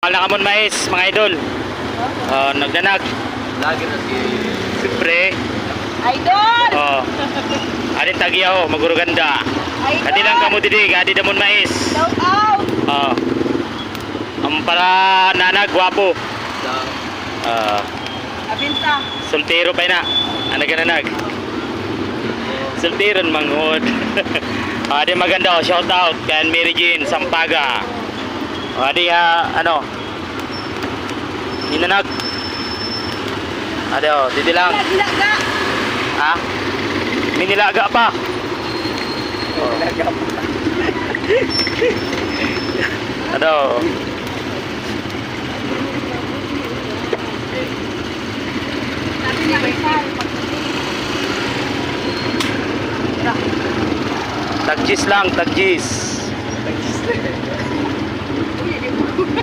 bakal na kamon mais, mga idol. Nagdanag. Lagi na si... Siyempre. Idol! Adin tagiyaw, maguruganda. Idol! Adi lang kamo didig, adi damon mais. Shout out! Ang para nanag, gwapo. Abinta. Soltero pa na. Ano ka nanag? Solteron mangod. Adi maganda, shout out kay Mary Jean Sampaga. Adi ano? Ninanag. Adi didi lang. Nilaga! Ha? Minilaga pa. Ano? Sabi niya may sal. Tagjis lang, tagjis.